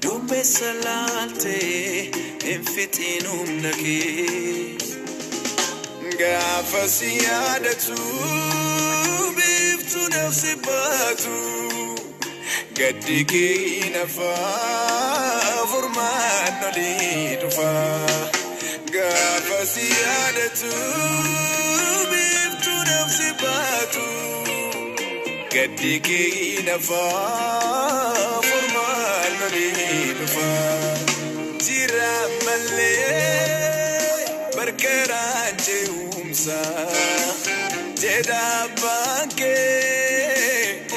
Dumbe salate infitinum nake Gafa siyadatu biftu nafsi batu Gadike inafa furman noli tufa Gafa siyadatu biftu nafsi batu Gadike inafa furman noli tufa Jira male berkeran jeumsa Jeda bangke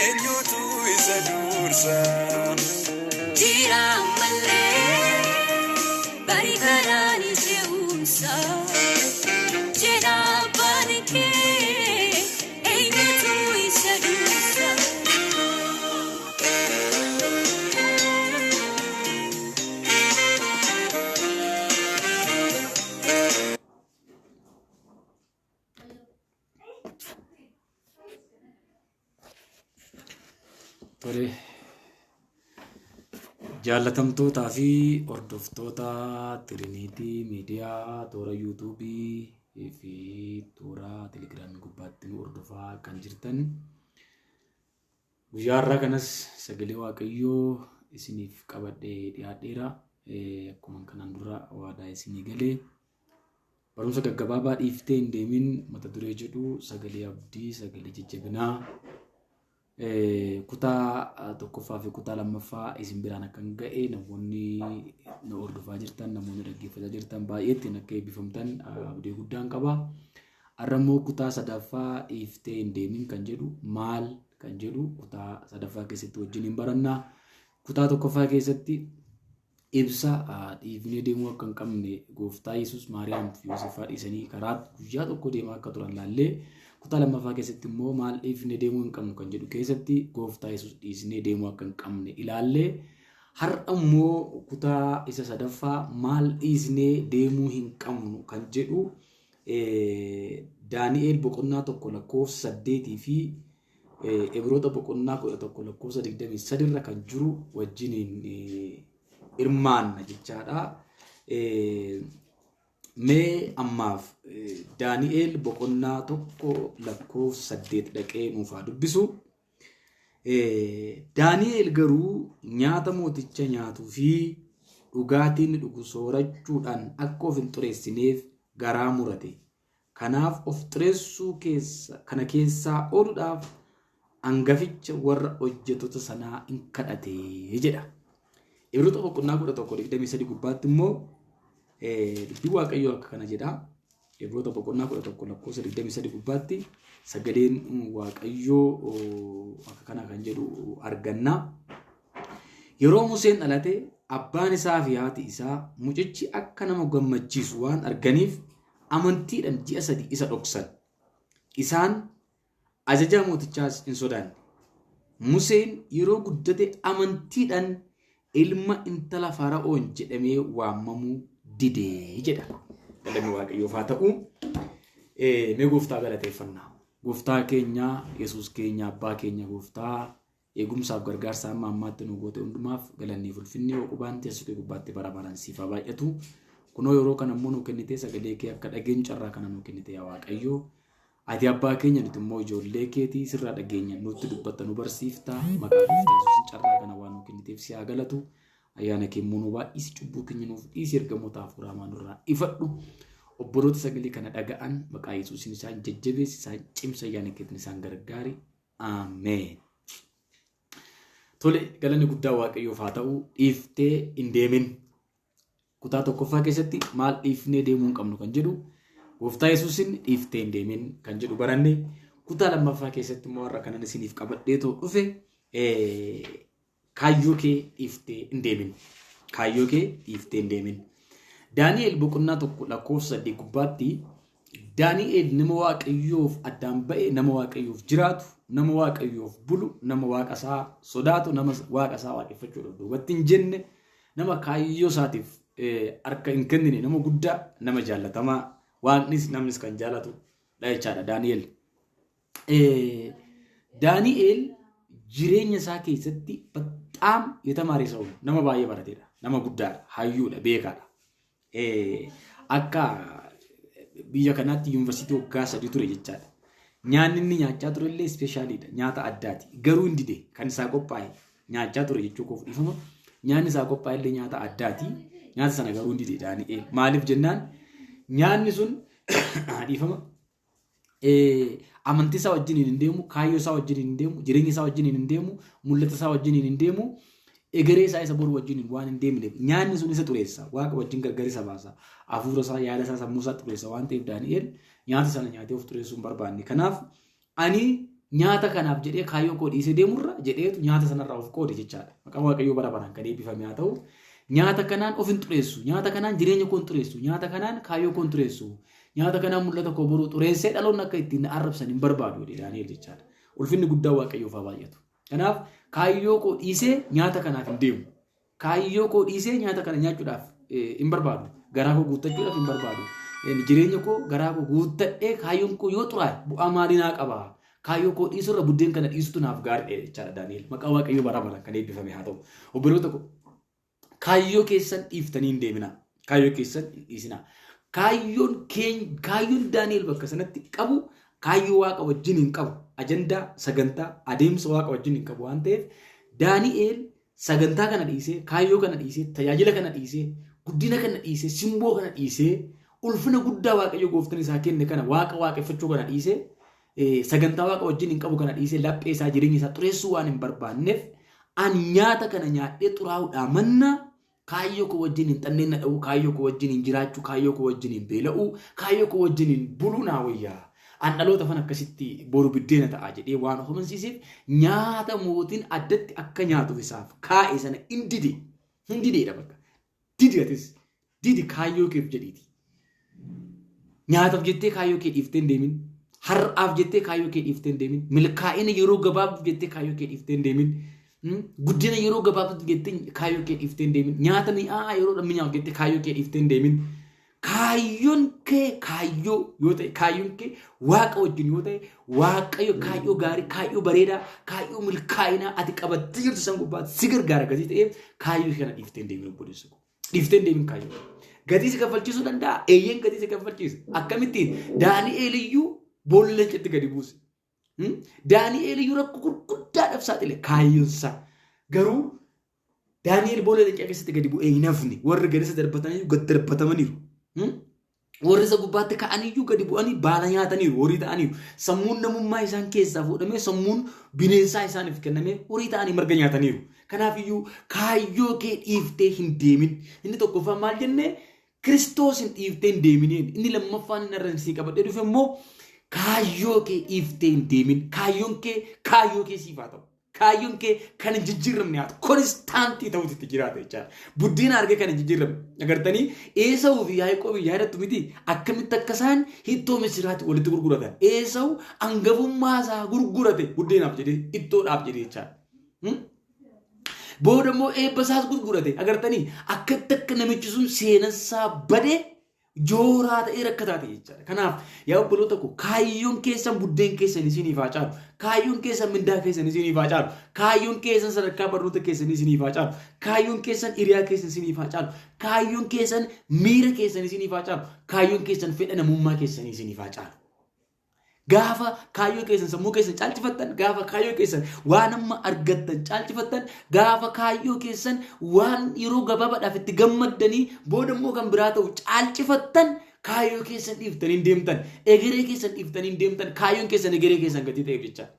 enyutu isadursa Jira male berkeran jeumsa Jeda bangke enyutu isadursa Tole jaalatamtootaa fi hordoftoota Trinity Media toora YouTube fi toora Telegram gubbaatti nu hordofaa kan jirtan guyyaa har'aa kanas sagalee Waaqayyoo isiniif qabadhee dhiyaadheera akkuma kanaan dura waadaa isinii galee barumsa gaggabaabaa dhiiftee hin deemin mata duree jedhu sagalee abdii sagalee jajjabinaa kutaa tokkoffaa fi kutaa lammaffaa isin biraan akkan ga'e namoonni na hordofaa jirtan namoonni dhaggeeffataa jirtan baay'eetti akka eebbifamtan abdii guddaan qaba. Har'a immoo kutaa sadaffaa dhiiftee hin deemin kan jedhu maal kan jedhu kutaa sadaffaa keessatti wajjin hin barannaa. Kutaa tokkoffaa keessatti ibsa dhiifnee deemuu akka hin qabne gooftaa Yesuus Maariyaam fi Yoosefaa dhiisanii karaa guyyaa tokko deemaa akka turan laallee kutaa lammaffaa keessatti immoo maal dhiifnee deemuu hin qabnu kan jedhu keessatti gooftaa Yesuus dhiisnee deemuu akka hin qabne ilaallee har'a immoo kutaa isa sadaffaa maal dhiisnee deemuu hin qabnu kan jedhu Daani'eel boqonnaa 1 lakkoofsa 8 fi Ibroota boqonnaa 11 lakkoofsa 23 irra kan jiru wajjiniin hirmaanna jechaadha. Mee ammaaf Daani'eel boqonnaa 1 lakkoofsa 8 dhaqee nuuf haa dubbisu. Daani'eel garuu nyaata mooticha nyaatuu fi dhugaatiin dhugu soorachuudhaan akka of hin xureessineef garaa murate. Kanaaf of xureessuu kana keessaa ooluudhaaf hangaficha warra hojjettoota sanaa hin kadhate jedha. Ibroota boqonnaa 11:23 gubbaatti immoo dubbii Waaqayyoo akka kana jedha. Ibroota boqonnaa 11 lakkoofsa 23 gubbaatti sagaleen Waaqayyoo akka kana kan jedhu arganna. Yeroo Museen dhalate abbaan isaa fi haati isaa mucichi akka nama gammachiisu waan arganiif amantiidhaan ji'a 3 isa dhoksan. Isaan ajaja mootichaas hin sodaanne. Museen yeroo guddate amantiidhaan ilma intala Fara'oon jedhamee waamamuu didee jedha. Galanni Waaqayyoof haa ta'u. Mee gooftaa galateeffannaa. Gooftaa keenya Yesuus keenya abbaa keenya gooftaa eegumsaaf gargaarsa amma ammaatti nu goote hundumaaf galanni ulfinni oqubaan teessoo gubbaatti bara baraan siif haa baay'atu. Kunoo yeroo kana immoo nu kennite sagalee kee akka dhageenyu carraa kana nu kennite yaa Waaqayyoo. Ati abbaa keenya nuti immoo ijoollee keetii sirraa dhageenya nutti dubbatta nu barsiifta maqaa gooftaa Yesuus carraa kana waan nu kenniteef si haa galatu. Ayyaana kee immoo nu baay'isi cubbuu keenya nuuf dhiisi ergamoota hafuuraa nurraa ifadhu. Obboloota sagalee kana dhaga'an maqaa Yesuusiin isaan jajjabeessi isaan cimsa ayyaana keetiin isaan gargaari. Ameen. Tole galanni guddaa Waaqayyoof haa ta'u. Dhiiftee hin deemin. Kutaa tokkoffaa keessatti maal dhiifnee deemuu hin qabnu kan jedhu gooftaa Yesuusin dhiiftee hin deemin kan jedhu baranne. Kutaa lammaffaa keessatti immoo har'a kanan isiniif qabadheetoo dhufe kaayyoo kee dhiiftee hin deemin. Kaayyoo kee dhiiftee hin deemin. Daani'eel boqonnaa 1 lakkoofsa 8 gubbaatti Daani'eel nama Waaqayyoof addaan ba'e, nama Waaqayyoof jiraatu, nama Waaqayyoof bulu, nama Waaqa isaa sodaatu, nama Waaqa isaa waaqeffachuudhaaf duubatti hin jenne, nama kaayyoo isaatiif harka hin kennine, nama guddaa, nama jaallatamaa, Waaqnis namnis kan jaallatu jechaadha Daani'eel. Daani'eel jireenya isaa keessatti በጣም የተማረ ሰው ነው nama baay'ee barateedha nama guddaadha hayyuudha beekaadha akka biyya kanaatti yuunivarsiitii waggaa 3 ture jechaadha nyaanni inni nyaachaa ture illee ispeeshaaliidha nyaata addaati garuu hin dide kan isaa qophaa'e nyaachaa ture jechuu koof ifuma nyaanni isaa qophaa'e illee nyaata addaati nyaata sana garuu hin dide Daani'eel maaliif jennaan nyaanni sun ifuma amantii isaa wajjin hin deemu kaayyoo isaa wajjin hin deemu jireenya isaa wajjin hin deemu mul'ata isaa wajjin hin deemu egeree isaa isa boru wajjin waan hin deemneef nyaanni sun isa xureessa waaqa wajjin gargari isa baasa hafuura isaa yaada isaa sammuu isaa xureessa waan ta'eef Daani'eel nyaata sana nyaatee of xureessuu hin barbaanne kanaaf ani nyaata kanaaf jedhee kaayyoo koo dhiisee deemurra jedheetu nyaata sanarraa of qoode jechaadha maqaan waaqayyoo bara baraan kan eebbifame haa ta'u nyaata kanaan of hin xureessu nyaata kanaan jireenya koo hin xureessu nyaata kanaan kaayyoo koo hin xureessu nyaata kanaan mul'ata koo boruu xureessee dhaloonni akka ittiin arrabsan hin barbaadu Daani'eel jechaadha ulfinni guddaa waaqayyoof haa baay'atu kanaaf kaayyoo koo dhiisee nyaata kanaaf hin deemu kaayyoo koo dhiisee nyaata kana nyaachuudhaaf hin barbaadu garaa koo guuttachuudhaaf hin barbaadu jireenya koo garaa koo guuttadhee kaayyoon koo yoo xuraa'e bu'aa maalii naa qaba kaayyoo koo dhiisurra buddeen kana dhiisutu naaf gaariidha jechaadha Daani'eel maqaa waaqayyoo bara baraan kan eebbifame haa ta'u obboloota koo kaayyoo keessan dhiiftanii hin deemina kaayyoo keessan hin dhiisina kaayyoon Daani'eel bakka sanatti qabu kaayyoo waaqa wajjin hin qabu ajandaa sagantaa adeemsa waaqa wajjin hin qabu waan ta'eef Daani'eel sagantaa kana dhiisee kaayyoo kana dhiisee tajaajila kana dhiisee guddina kana dhiisee simboo kana dhiisee ulfina guddaa waaqayyo gooftaan isaa kenne kana waaqeffachuu kana dhiisee sagantaa waaqa wajjin hin qabu kana dhiisee laphee isaa jireenya isaa xureessuu waan hin barbaanneef an nyaata kana nyaadhee xuraa'uudhaa manna kaayyoo koo wajjin hin xanneen na dha'u kaayyoo koo wajjin hin jiraachuu kaayyoo koo wajjin hin beela'u kaayyoo koo wajjin hin buluu naa wayyaa an dhaloota fan akkasitti boru biddeena ta'a jedhee waan of amansiiseef nyaata mootiin addatti akka nyaatuuf isaaf kaa'e sana hin dideedha bakka didiatis didi kaayyoo keef jedhiiti nyaataaf jettee kaayyoo kee dhiiftee hin deemin har'aaf jettee kaayyoo kee dhiiftee hin deemin milkaa'ina yeroo gabaabaaf jettee kaayyoo kee dhiiftee hin deemin guddina yeroo gabaabaaf jettee kaayyoo kee dhiiftee hin deemin nyaata mi'aa yeroo dhamminyaaf jettee kaayyoo kee dhiiftee hin deemin kaayyoon kee kaayyoo yoo ta'e kaayyoon kee waaqa wajjin yoo ta'e waaqayyo kaayyoo gaarii kaayyoo bareedaa kaayyoo milkaa'inaa ati qabattee jirtu san gubbaatti si gargaara gatii ta'eef kaayyoo kana dhiiftee hin deemin obboleessa koo dhiiftee hin deemin kaayyoo gatii si kaffalchiisuu danda'a eeyyeen gatii si kaffalchiisa akkamittiin Daani'eel iyyuu boolla leencatti gadi buuse Daani'eel iyyuu rakkoo gurguddaadhaaf saaxile kaayyoonsaa garuu Daani'eel boolla leencaa keessatti gadi bu'ee hin hafne warri gadisa darbatanii gad darbatamaniiru warri isa gubbaatti ka'aniyyuu gadi bu'anii baala nyaataniiru horii ta'aniiru sammuun namummaa isaan keessaa fuudhamee sammuun bineensaa isaaniif kennamee horii ta'anii marga nyaataniiru kanaafiyyuu kaayyoo kee dhiiftee hin deemin inni tokkoffaan maal jennee Kiristoos hin dhiiftee hin deemineen inni lammaffaan inni arransii qabadhee dhufe immoo kaayyoo kee dhiiftee hin deemin kaayyoon kee siif haa ta'u kaayyoon kee kan hin jijjiiramne haa ta'u konistaantii ta'uutti itti jiraata jechaadha buddeena argee kan hin jijjiiramne agartanii Eesawuu fi Yaaqoob yaadattu miti akkamitti akka isaan hittoo misiraatti walitti gurguratan Eesawu hangafummaa isaa gurgurate buddeenaaf jedhee ittoodhaaf jedhee jechaadha booda immoo eebba isaas gurgurate agartanii akkatti akka namichi sun seenansaa badee jooraa ta'ee rakkataa ta'e jechaadha kanaaf yaa obboloota koo kaayyoon keessan buddeen keessan isiniif haa caalu kaayyoon keessan mindaa keessan isiniif haa caalu kaayyoon keessan sadarkaa barnoota keessan isiniif haa caalu kaayyoon keessan hiriyaa keessan isiniif haa caalu kaayyoon keessan miira keessan isiniif haa caalu kaayyoon keessan fedha namummaa keessan isiniif haa caalu gaafa kaayyoo keessan sammuu keessan caalchifattan gaafa kaayyoo keessan waan amma argattan caalchifattan gaafa kaayyoo keessan waan yeroo gabaabaadhaaf itti gammaddanii booda immoo kan biraa ta'u caalchifattan kaayyoo keessan dhiiftanii deemtan egeree keessan dhiiftanii deemtan kaayyoon keessan egeree keessan gatii ta'eef jecha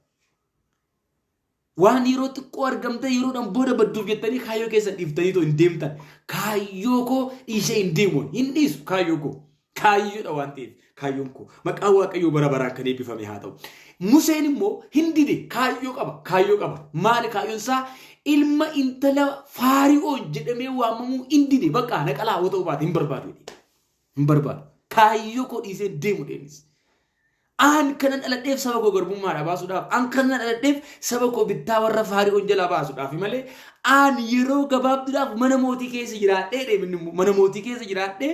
waan yeroo xiqqoo argamte yeroodhaan booda badduuf jettanii kaayyoo keessan dhiiftanii ta'u hin deemtan kaayyoo koo dhiisee hin deemuun hin dhiisu kaayyoo koo kaayyoodha waan ta'eef kaayyoon koo maqaa waaqayyoo bara baraan kan eebbifame haa ta'u Museen immoo hin dide kaayyoo qaba maali kaayyoon isaa ilma intala Faari'oon jedhamee waamamuu hin dide bakka naqalaa haa ta'u baate hin barbaadu kaayyoo koo dhiisee deemu deemis an kanan dhaladheef saba koo garbummaadhaa baasuudhaaf an kanan dhaladheef saba koo bittaa warra Faari'oon jalaa baasuudhaaf malee an yeroo gabaabduudhaaf mana mootii keessa jiraadhee deemin mana mootii keessa jiraadhee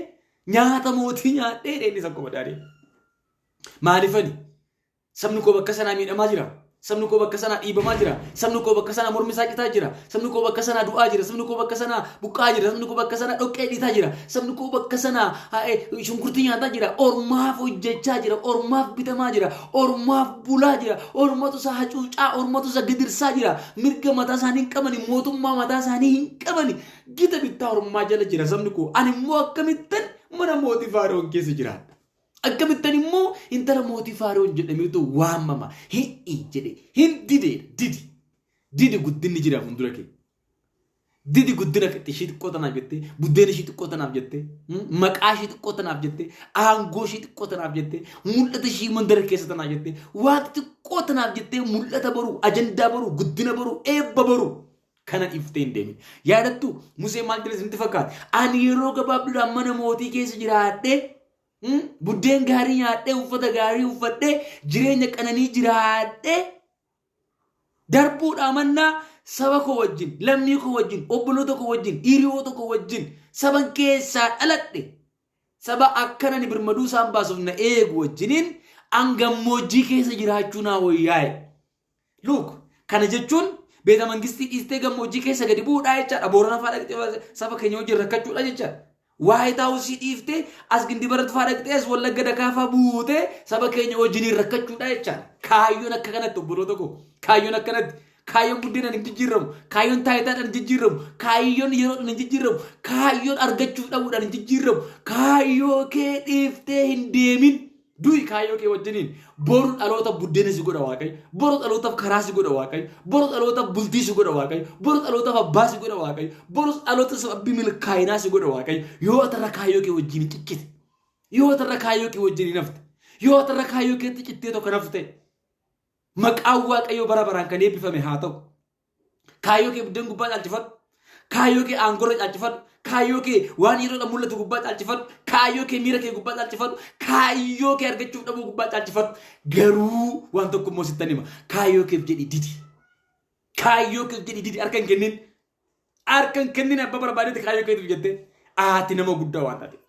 nyaata mootii nyaadhee dheedhisa qofa daadhee maaliifani sabni koo bakka sanaa miidhamaa jira Sabni koo bakka sana dhiibamaa jira. Sabni koo bakka sana mormi isaa citaa jira. Sabni koo bakka sana du'aa jira. Sabni koo bakka sana buqqaa jira. Sabni koo bakka sana dhoqqee dhiitaa jira. Sabni koo bakka sana shunkurtii nyaataa jira. Ormaaf hojjechaa jira. Ormaaf bitamaa jira. Ormaaf bulaa jira. Ormatu isa hacuucaa. Ormatu isa gidirsaa jira. Mirga mataa isaanii hin qabani. Mootummaa mataa isaanii hin qabani. Gita bittaa ormaa jala jira sabni koo. Ani immoo akkamittan mana mootii Faaroon keessa jiraadha. Akkamittan immoo intala mootii Faaroon jedhameetu waamama. Hin jedhe. Hin didi guddinni jira fuuldura kee. Didi guddina kee ishii xiqqoo tanaaf jettee, buddeena ishii xiqqoo tanaaf jettee, maqaa ishii xiqqoo tanaaf jettee, aangoo ishii xiqqoo tanaaf jettee, mul'ata ishii mandara keessa tanaaf jettee, waan xiqqoo tanaaf jettee mul'ata baruu, ajandaa baruu, guddina baruu, eebba baruu. Kana iftee hin deemin. Yaadattu Musee maal jedhe isinitti fakkaata? Ani yeroo gabaabduudhaan mana mootii keessa jiraadhee buddeen gaarii nyaadhee uffata gaarii uffadhee jireenya qananii jiraadhee darbuudhaa mannaa saba koo wajjin, lammii koo wajjin, obboloota koo wajjin, hiriyoota koo wajjin saban keessaa dhaladhe saba akkanani birmaduu isaan baasuuf na eegu wajjiniin angammoojjii keessa jiraachuu naa wayyaa'e. Luuk kana jechuun beeta mangistii dhiistee gammoojjii keessa gadi bu'uudhaa jechaadha. Boorana fa'aa dhaqxee saba keenya wajjin rakkachuudha jechaadha. Waa'ee taa'usii dhiiftee as gindi barat fa'aa dhaqxee as wallagga dakaafaa buutee saba keenya wajjin rakkachuudha jechaadha. Kaayyoon akka kanatti obboloota koo. Kaayyoon akkanatti. Kaayyoon guddinaan hin jijjiiramu. Kaayyoon taayitaadhaan hin jijjiiramu. Kaayyoon yeroodhaan hin jijjiiramu. Kaayyoon argachuuf dhabuudhaan hin jijjiiramu. Kaayyoo kee dhiiftee hin deemin. Du'i kaayyoo kee wajjiniin boru dhaloota buddeena si godha Waaqayyo. Boru dhalootaaf karaa si godha Waaqayyo. Boru dhalootaaf bultii si godha Waaqayyo. Boru dhalootaaf abbaa si godha Waaqayyo. Boru dhaloota sababbii milkaa'inaa si godha Waaqayyo. Yoo atarra kaayyoo kee wajjin ciccite. Yoo atarra kaayyoo kee wajjin nafte. Yoo atarra kaayyoo keetti cittee tokko nafte. Maqaan Waaqayyoo bara baraan kan eebbifame haa ta'u. Kaayyoo kee buddeen gubbaa caalchifadhu. Kaayyoo kee aangorra caalchifadhu. Kaayyoo kee waan yeroodhaan mul'atu gubbaa caalchifadhu. Kaayyoo kee miira kee gubbaa caalchifadhu. Kaayyoo kee argachuuf dhabuu gubbaa caalchifadhu. Garuu waan tokko immoo sittan hima. Kaayyoo keef jedhi didi. Kaayyoo keef jedhi didi harka hin kennin. Harka hin kennin abbaa barbaadetti kaayyoo keetiif jettee ati nama guddaa waan taateef.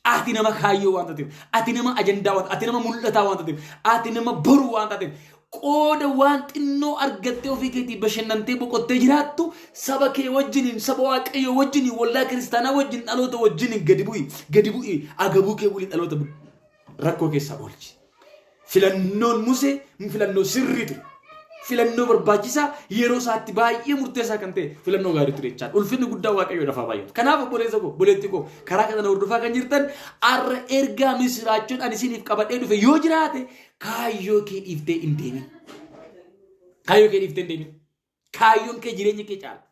Ati nama kaayyoo waan taateef. Ati nama ajandaa waan taateef. Ati nama mul'ataa waan taateef. Ati nama boruu waan taateef. Qooda waan xinnoo argattee ofii keetii bashannantee boqottee jiraattu saba kee wajjiniin, saba Waaqayyoo wajjiniin, waldaa kiristaanaa wajjin, dhaloota wajjiniin gadi bu'i, agabuu kee bulii dhaloota rakkoo keessaa oolchi. Filannoon Musee filannoo sirrii ture. Filannoo barbaachisaa yeroo isaatti baay'ee murteessaa kan ta'e filannoo gaarii ture jechaadha. Ulfinni guddaa Waaqayyoo dafaa baay'atu. Kanaaf obboleessa koo, obboleettii koo karaa kana hordofaa kan jirtan har'a ergaa misiraachuun ani isiniif qabadhee dhufe yoo jiraate kaayyoo kee dhiiftee hin deemin. Kaayyoo kee dhiiftee hin deemin. Kaayyoon kee jireenya kee caala.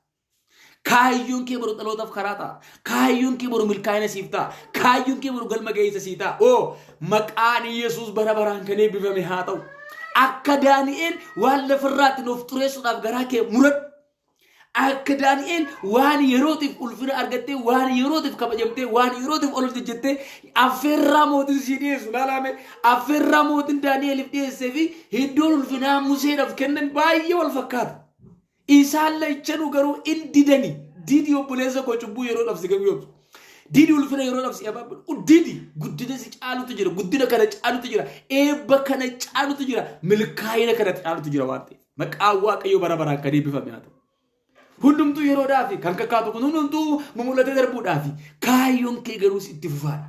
Kaayyoon kee boru dhalootaaf karaa ta'a. Kaayyoon kee boru milkaa'ina siif ta'a. Kaayyoon kee boru galma gaheessa siif ta'a. Oo maqaan Yesuus bara baraan kan eebbifame haa ta'u. Akka Daani'eel waan lafarraatti nuuf xureessuudhaaf garaa kee muradhu. Akka Daani'eel waan yerootiif ulfina argattee, waan yerootiif kabajamtee, waan yerootiif ol jettee affeerraa mootiin sii dhiyeessu laalame. Affeerraa mootiin Daani'eeliif dhiyeessee fi iddoon ulfinaa Museedhaaf kennan baay'ee wal fakkaata. Isaan lachanuu garuu in didani. Didi obboleessa koo cubbuu yeroodhaaf si gabbiyootu. Didi ulfina yeroodhaaf si abaabbatu. Didi guddina si caalutu jira. Guddina kana caalutu jira. Eebba kana caalutu jira. Milkaa'ina kana caalutu jira waan ta'eef. Maqaan Waaqayyoo bara baraan kan eebbifame haa ta'u. Hundumtuu yeroodhaaf kan kakkaatu kun hundumtuu mul'atee darbuudhaaf kaayyoon kee garuu itti fufaadha.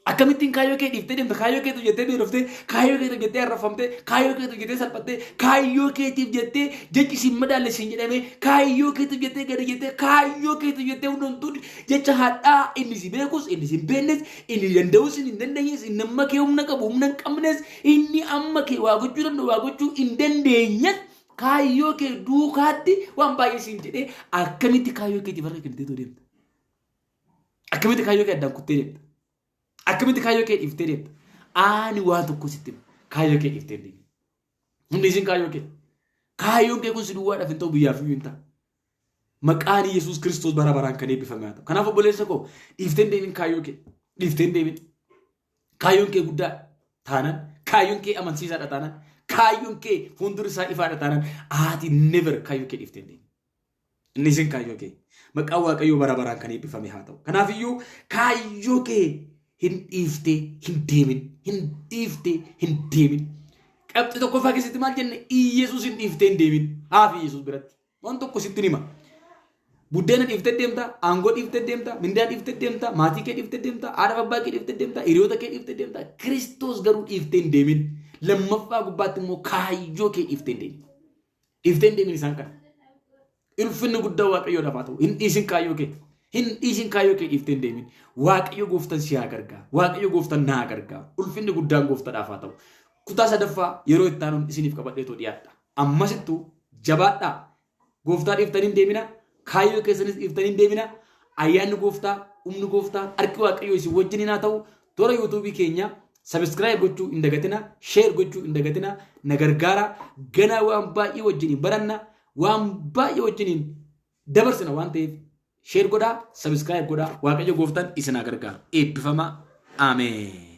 Akkamittiin kaayyoo kee dhiiftee deemta? Kaayyoo keetu jettee beeloftee, kaayyoo keetu jettee arrafamtee, kaayyoo keetu jettee salphattee, kaayyoo keetiif jettee jechi siin madaalle siin jedhamee, kaayyoo keetu jettee gadi jettee, kaayyoo keetu jettee hundumtuu jecha hadhaa inni si beekus, inni si hin beeknes, inni danda'us, inni hin dandeenyes, inni amma kee humna qabu, humna hin qabnes, inni amma kee waa gochuu danda'u, waa gochuu hin dandeenyes kaayyoo kee duukaatti waan baay'ee siin jedhee akkamitti kaayyoo keetiif harka kennitee deemta? Akkamitti kaayyoo kee addaan kuttee deemta? Akkamitti kaayyoo kee dhiiftee deemta? Ani waan tokko sitti kaayyoo kee dhiiftee deemta. Hundi isin kaayyoo kee. Kaayyoon kee kun si duwwaadhaaf hin ta'u biyyaaf iyyuu hin ta'a. Maqaan Yesuus Kiristoos bara baraan kan eebbifame haa ta'u. Kanaaf obboleessa koo dhiiftee hin deemin kaayyoo kee. Dhiiftee hin deemin. Kaayyoon kee guddaa taanaan, kaayyoon kee amansiisaadha taanaan, kaayyoon kee fuuldura isaa ifaadha taanaan ati never kaayyoo kee dhiiftee hin deemin. Inni isin kaayyoo kee. Maqaan Waaqayyoo bara baraan kan eebbifame haa ta'u. Kanaaf iyyuu kaayyoo kee hin dhiiftee hin deemin. Hin dhiiftee hin deemin. qabxi tokko faa keessatti maal jenne Yesuusin dhiiftee hin deemin haafi Yesuus biratti waan tokko sitti hima buddeena dhiiftee deemta aangoo dhiiftee deemta mindaa dhiiftee deemta maatii kee dhiiftee deemta haadha abbaa kee dhiiftee deemta hiriyoota kee dhiiftee deemta Kiristoos garuu dhiiftee hin deemin lammaffaa gubbaatti immoo kaayyoo kee dhiiftee hin deemin isaan kana ulfinni guddaa Waaqayyoodhaaf haa ta'u hin dhiisin kaayyoo kee dhiiftee hin deemin Waaqayyo gooftaan si haa gargaaru Waaqayyo gooftaan na haa gargaaru ulfinni guddaan gooftaadhaaf haa ta'u kutaa sadaffaa yeroo itti aanuun isiniif qabadheetoo dhiyaadha ammasittuu jabaadhaa gooftaa dhiiftanii hin deemina kaayyoo keessanis dhiiftanii hin deemina ayyaanni gooftaa humni gooftaa harki Waaqayyoo isin wajjin haa ta'u toora yuutuubii keenya subscribe gochuu hin dagatina share gochuu hin dagatina na gargaara ganaa waan baay'ee wajjin baranna waan baay'ee wajjin dabarsina waan ta'eef share godhaa subscribe godhaa Waaqayyo gooftaan isin haa gargaaru eebbifamaa ameen.